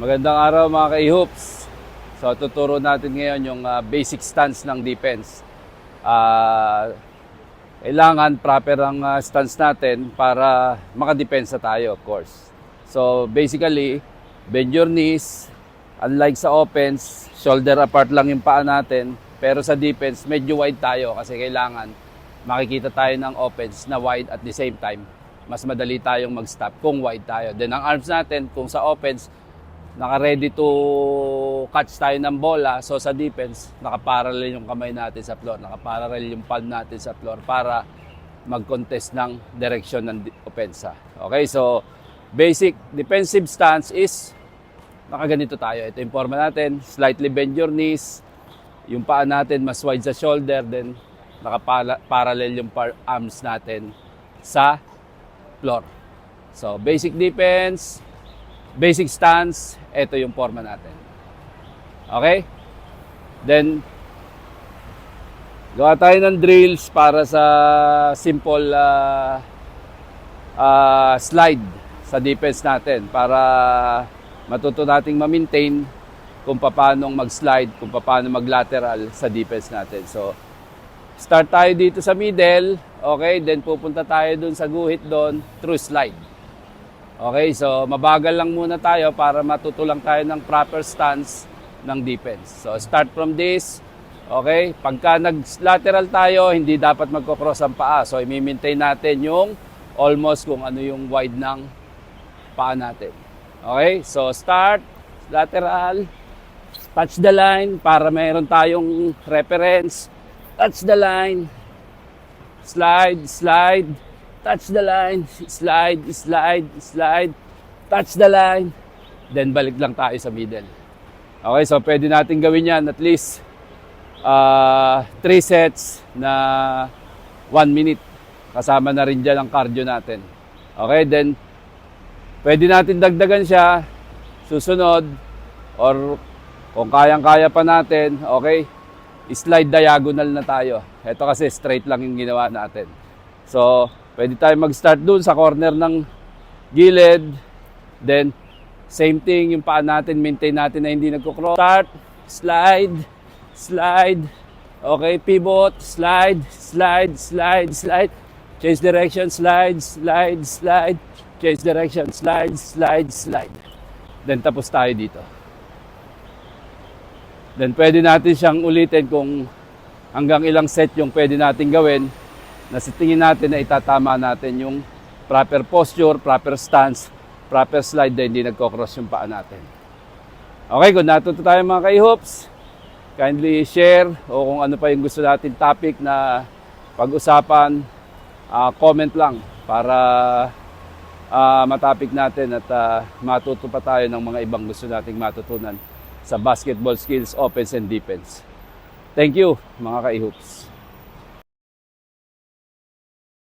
Magandang araw mga ka-hoops. So tuturo natin ngayon yung basic stance ng defense. Kailangan proper ang stance natin para makadepensa tayo, of course. So basically, bend your knees. Unlike sa offense, shoulder apart lang yung paa natin. Pero sa defense, medyo wide tayo kasi kailangan makikita tayo ng offense na wide at the same time. Mas madali tayong mag-stop kung wide tayo. Then ang arms natin, kung sa offense, naka-ready to catch tayo ng bola. So sa defense, nakaparallel yung kamay natin sa floor, nakaparallel yung palm natin sa floor para mag-contest ng direction ng opensa. Okay, so basic defensive stance is nakaganito tayo. Ito yung forma natin, slightly bend your knees, yung paa natin mas wide sa shoulder, then nakaparallel yung arms natin sa floor. So basic defense, basic stance, ito yung forma natin. Okay? Then, gawa tayo ng drills para sa simple slide sa defense natin para matuto nating ma-maintain kung paano mag-slide, kung paano mag-lateral sa defense natin. So, start tayo dito sa middle, okay? Then pupunta tayo dun sa guhit doon through slide. Okay, so mabagal lang muna tayo para matuto lang tayo ng proper stance ng defense. So start from this. Okay, pagka nag-lateral tayo, hindi dapat magko-cross ang paa. So i-maintain natin yung almost kung ano yung wide ng paa natin. Okay, so start, lateral, touch the line para mayroon tayong reference. Touch the line, slide, slide. Touch the line, slide, slide, slide, touch the line, then balik lang tayo sa middle. Okay, so pwede natin gawin yan at least 3 sets na 1 minute. Kasama na rin dyan ang cardio natin. Okay, then pwede natin dagdagan siya, susunod, or kung kayang-kaya pa natin, okay, slide diagonal na tayo. Ito kasi straight lang yung ginawa natin. So, pwede tayo mag-start dun sa corner ng gilid. Then, same thing, yung paa natin, maintain natin na hindi nagko-cross. Start, slide, slide. Okay, pivot, slide, slide, slide, slide. Change direction, slide, slide, slide. Change direction, slide, slide, slide. Then, tapos tayo dito. Then, pwede natin siyang ulitin kung hanggang ilang set yung pwede natin gawin na sa tingin natin na itatama natin yung proper posture, proper stance, proper slide na hindi nagko-cross yung paa natin. Okay, kung natuto tayo mga ka-hoops, kindly share o kung ano pa yung gusto natin topic na pag-usapan, comment lang para matopic natin at matuto pa tayo ng mga ibang gusto nating matutunan sa basketball skills, offense and defense. Thank you mga ka-hoops.